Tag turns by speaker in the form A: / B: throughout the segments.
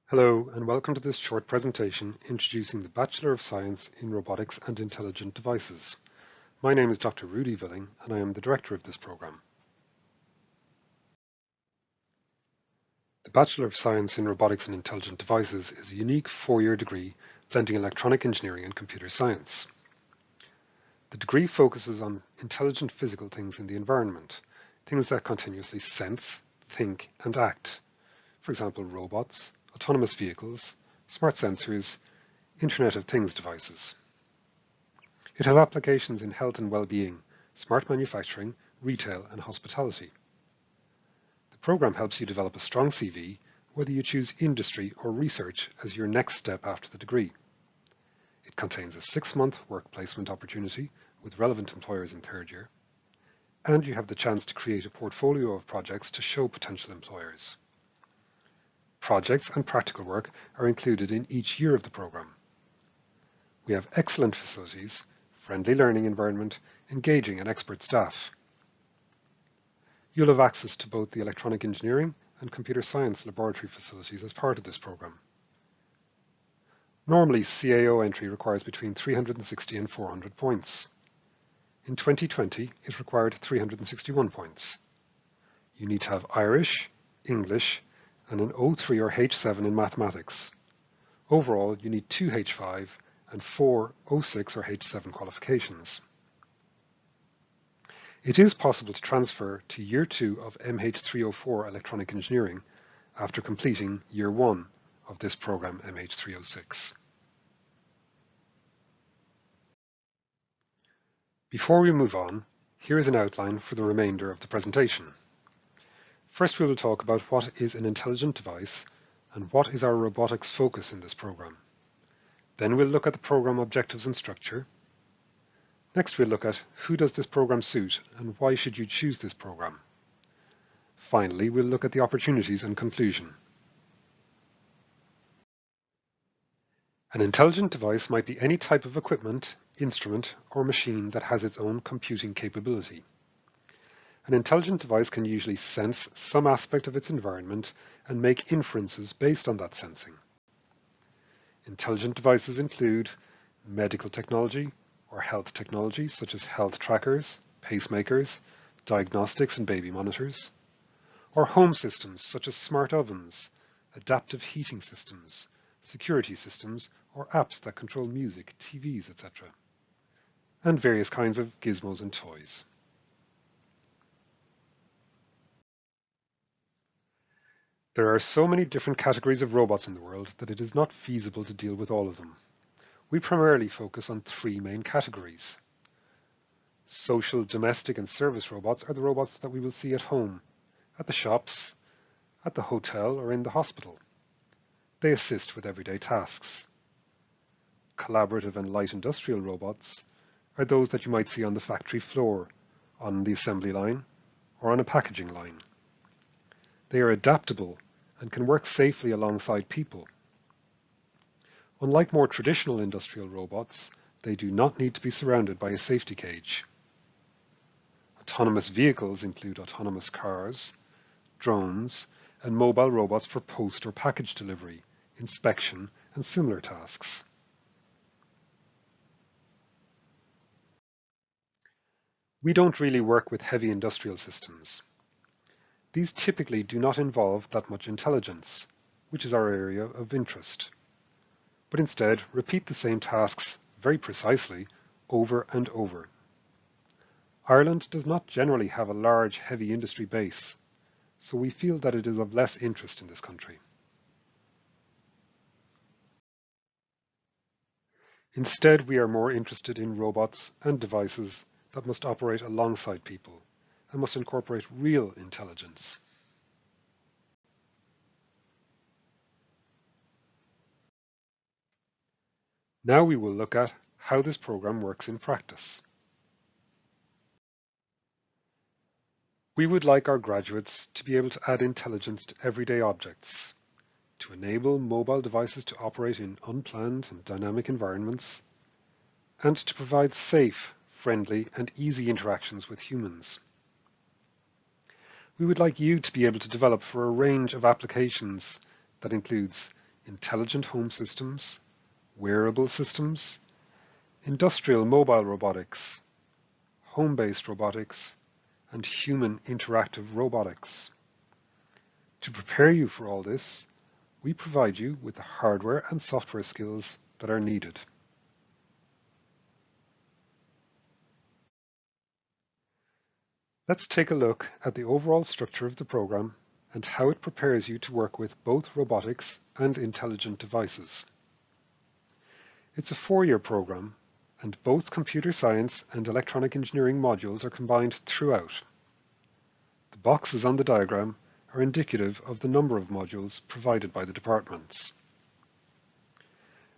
A: Hello, and welcome to this short presentation introducing the Bachelor of Science in Robotics and Intelligent Devices. My name is Dr. Rudy Villing, and I am the director of this program. The Bachelor of Science in Robotics and Intelligent Devices is a unique four-year degree blending electronic engineering and computer science. The degree focuses on intelligent physical things in the environment, things that continuously sense, think, and act. For example, robots, autonomous vehicles, smart sensors, Internet of Things devices. It has applications in health and well-being, smart manufacturing, retail, and hospitality. The program helps you develop a strong CV, whether you choose industry or research as your next step after the degree. It contains a 6-month work placement opportunity with relevant employers in third year, and you have the chance to create a portfolio of projects to show potential employers. Projects and practical work are included in each year of the program. We have excellent facilities, friendly learning environment, engaging and expert staff. You'll have access to both the electronic engineering and computer science laboratory facilities as part of this program. Normally, CAO entry requires between 360 and 400 points. In 2020, it required 361 points. You need to have Irish, English, and an O3 or H7 in mathematics. Overall, you need 2 H5 and 4 O6 or H7 qualifications. It is possible to transfer to Year 2 of MH304 Electronic Engineering after completing Year 1 of this program MH306. Before we move on, here is an outline for the remainder of the presentation. First, we will talk about what is an intelligent device and what is our robotics focus in this program. Then we'll look at the program objectives and structure. Next, we'll look at who does this program suit and why should you choose this program. Finally, we'll look at the opportunities and conclusion. An intelligent device might be any type of equipment, instrument, or machine that has its own computing capability. An intelligent device can usually sense some aspect of its environment and make inferences based on that sensing. Intelligent devices include medical technology or health technology, such as health trackers, pacemakers, diagnostics and baby monitors, or home systems such as smart ovens, adaptive heating systems, security systems, or apps that control music, TVs, etc., and various kinds of gizmos and toys. There are so many different categories of robots in the world that it is not feasible to deal with all of them. We primarily focus on 3 main categories. Social, domestic, and service robots are the robots that we will see at home, at the shops, at the hotel, or in the hospital. They assist with everyday tasks. Collaborative and light industrial robots are those that you might see on the factory floor, on the assembly line, or on a packaging line. They are adaptable and can work safely alongside people. Unlike more traditional industrial robots, they do not need to be surrounded by a safety cage. Autonomous vehicles include autonomous cars, drones, and mobile robots for post or package delivery, inspection, and similar tasks. We don't really work with heavy industrial systems. These typically do not involve that much intelligence, which is our area of interest, but instead repeat the same tasks very precisely over and over. Ireland does not generally have a large heavy industry base, so we feel that it is of less interest in this country. Instead, we are more interested in robots and devices that must operate alongside people and must incorporate real intelligence. Now we will look at how this program works in practice. We would like our graduates to be able to add intelligence to everyday objects, to enable mobile devices to operate in unplanned and dynamic environments, and to provide safe, friendly, and easy interactions with humans. We would like you to be able to develop for a range of applications that includes intelligent home systems, wearable systems, industrial mobile robotics, home-based robotics, and human interactive robotics. To prepare you for all this, we provide you with the hardware and software skills that are needed. Let's take a look at the overall structure of the program and how it prepares you to work with both robotics and intelligent devices. It's a 4-year program, and both computer science and electronic engineering modules are combined throughout. The boxes on the diagram are indicative of the number of modules provided by the departments.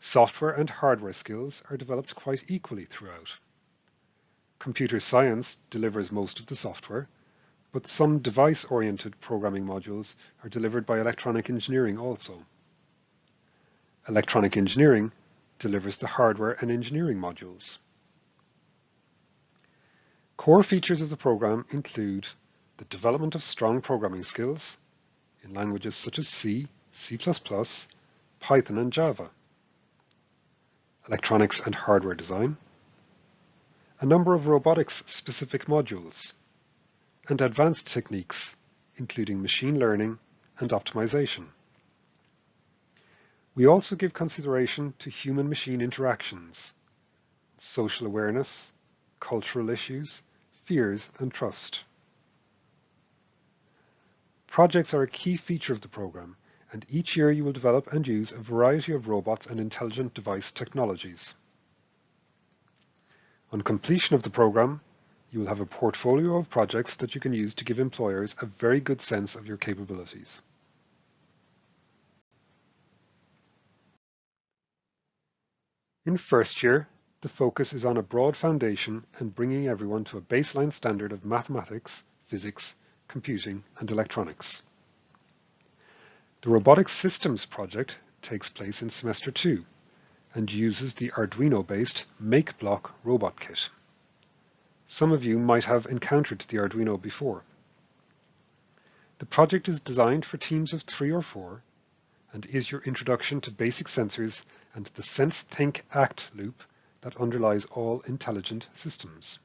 A: Software and hardware skills are developed quite equally throughout. Computer science delivers most of the software, but some device-oriented programming modules are delivered by electronic engineering also. Electronic engineering delivers the hardware and engineering modules. Core features of the program include the development of strong programming skills in languages such as C, C++, Python and Java, electronics and hardware design, a number of robotics-specific modules, and advanced techniques, including machine learning and optimization. We also give consideration to human-machine interactions, social awareness, cultural issues, fears, and trust. Projects are a key feature of the program, and each year you will develop and use a variety of robots and intelligent device technologies. On completion of the program, you will have a portfolio of projects that you can use to give employers a very good sense of your capabilities. In first year, the focus is on a broad foundation and bringing everyone to a baseline standard of mathematics, physics, computing, and electronics. The Robotics Systems project takes place in semester 2 and uses the Arduino-based MakeBlock robot kit. Some of you might have encountered the Arduino before. The project is designed for teams of 3 or 4 and is your introduction to basic sensors and the sense, think, act loop that underlies all intelligent systems.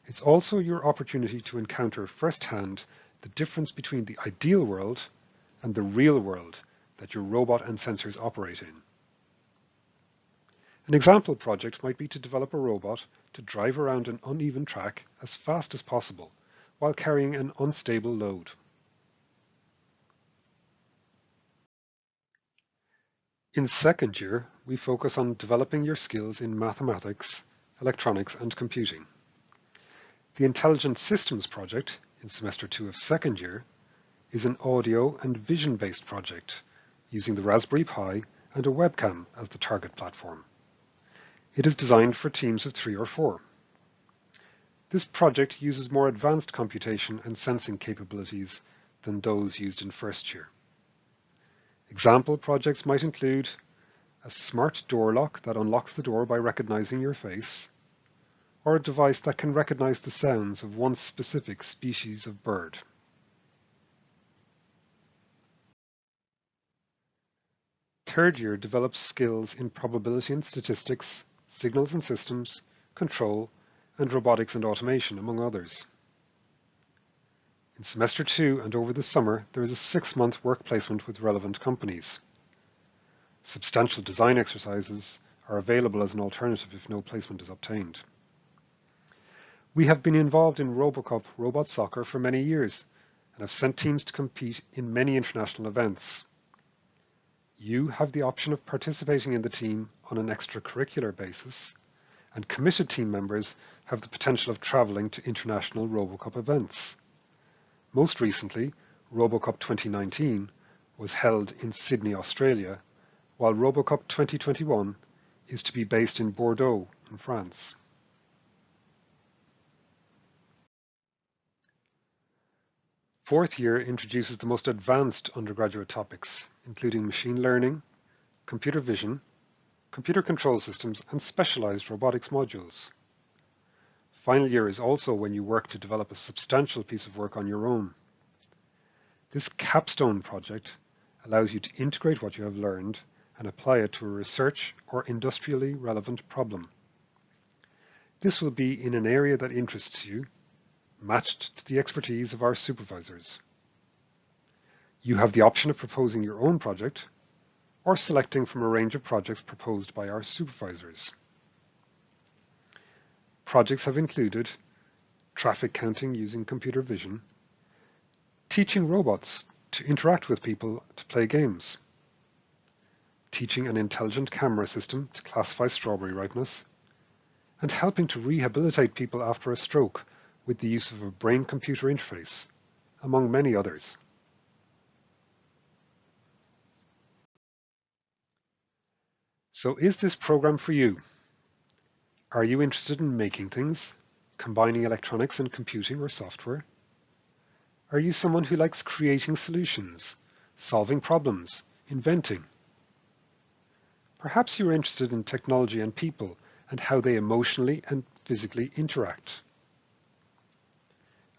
A: It's also your opportunity to encounter firsthand the difference between the ideal world and the real world that your robot and sensors operate in. An example project might be to develop a robot to drive around an uneven track as fast as possible while carrying an unstable load. In second year, we focus on developing your skills in mathematics, electronics, and computing. The Intelligent Systems project, in semester 2 of second year, is an audio and vision-based project using the Raspberry Pi and a webcam as the target platform. It is designed for teams of 3 or 4. This project uses more advanced computation and sensing capabilities than those used in first year. Example projects might include a smart door lock that unlocks the door by recognizing your face, or a device that can recognize the sounds of one specific species of bird. Third year develops skills in probability and statistics, signals and systems, control, and robotics and automation, among others. In semester 2 and over the summer, there is a 6-month work placement with relevant companies. Substantial design exercises are available as an alternative if no placement is obtained. We have been involved in RoboCup robot soccer for many years and have sent teams to compete in many international events. You have the option of participating in the team on an extracurricular basis, and committed team members have the potential of travelling to international RoboCup events. Most recently, RoboCup 2019 was held in Sydney, Australia, while RoboCup 2021 is to be based in Bordeaux, in France. Fourth year introduces the most advanced undergraduate topics, including machine learning, computer vision, computer control systems, and specialized robotics modules. Final year is also when you work to develop a substantial piece of work on your own. This capstone project allows you to integrate what you have learned and apply it to a research or industrially relevant problem. This will be in an area that interests you, matched to the expertise of our supervisors. You have the option of proposing your own project or selecting from a range of projects proposed by our supervisors. Projects have included traffic counting using computer vision, teaching robots to interact with people to play games, teaching an intelligent camera system to classify strawberry ripeness, and helping to rehabilitate people after a stroke with the use of a brain-computer interface, among many others. So is this program for you? Are you interested in making things, combining electronics and computing or software? Are you someone who likes creating solutions, solving problems, inventing? Perhaps you're interested in technology and people and how they emotionally and physically interact.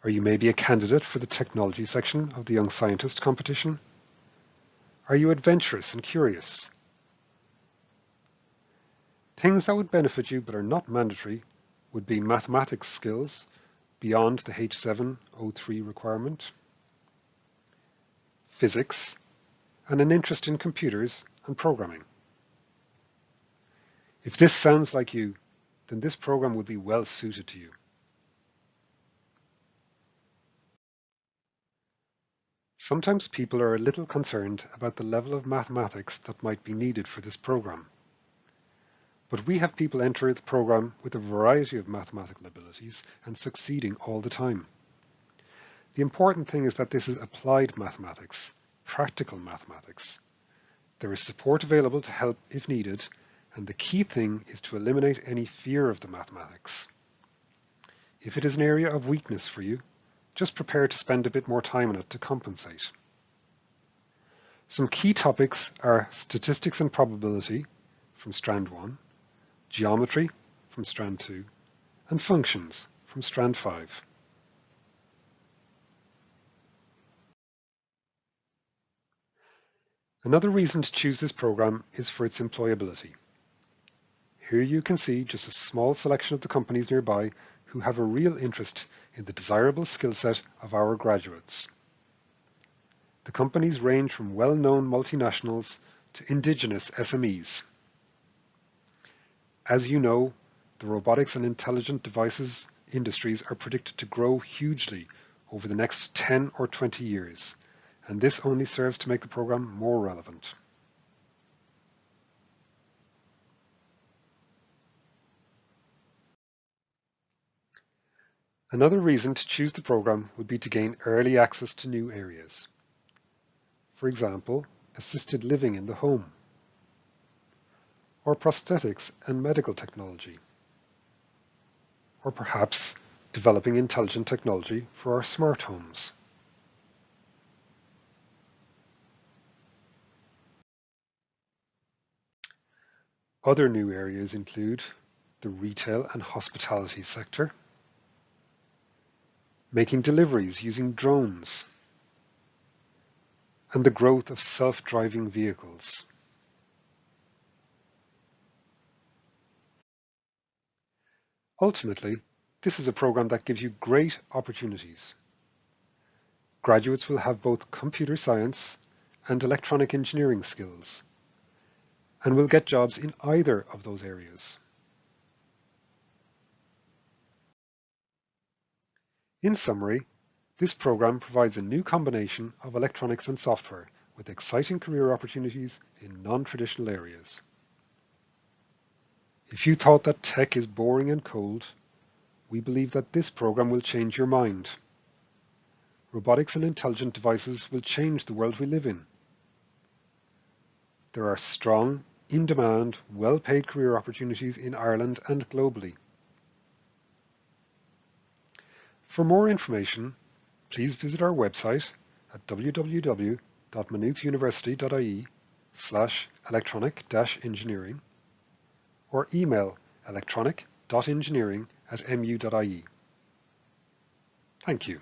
A: Are you maybe a candidate for the technology section of the Young Scientist competition? Are you adventurous and curious? Things that would benefit you but are not mandatory would be mathematics skills beyond the H703 requirement, physics, and an interest in computers and programming. If this sounds like you, then this program would be well suited to you. Sometimes people are a little concerned about the level of mathematics that might be needed for this program. But we have people enter the program with a variety of mathematical abilities and succeeding all the time. The important thing is that this is applied mathematics, practical mathematics. There is support available to help if needed, and the key thing is to eliminate any fear of the mathematics. If it is an area of weakness for you, just prepare to spend a bit more time on it to compensate. Some key topics are statistics and probability from strand 1, geometry from strand 2, and functions from strand 5. Another reason to choose this program is for its employability. Here you can see just a small selection of the companies nearby who have a real interest in the desirable skill set of our graduates. The companies range from well-known multinationals to indigenous SMEs. As you know, the robotics and intelligent devices industries are predicted to grow hugely over the next 10 or 20 years, and this only serves to make the program more relevant. Another reason to choose the program would be to gain early access to new areas. For example, assisted living in the home, or prosthetics and medical technology, or perhaps developing intelligent technology for our smart homes. Other new areas include the retail and hospitality sector, making deliveries using drones, and the growth of self-driving vehicles. Ultimately, this is a program that gives you great opportunities. Graduates will have both computer science and electronic engineering skills, and will get jobs in either of those areas. In summary, this program provides a new combination of electronics and software with exciting career opportunities in non-traditional areas. If you thought that tech is boring and cold, we believe that this program will change your mind. Robotics and intelligent devices will change the world we live in. There are strong, in-demand, well-paid career opportunities in Ireland and globally. For more information, please visit our website at www.maynoothuniversity.ie/electronic-engineering or email electronic.engineering@mu.ie. Thank you.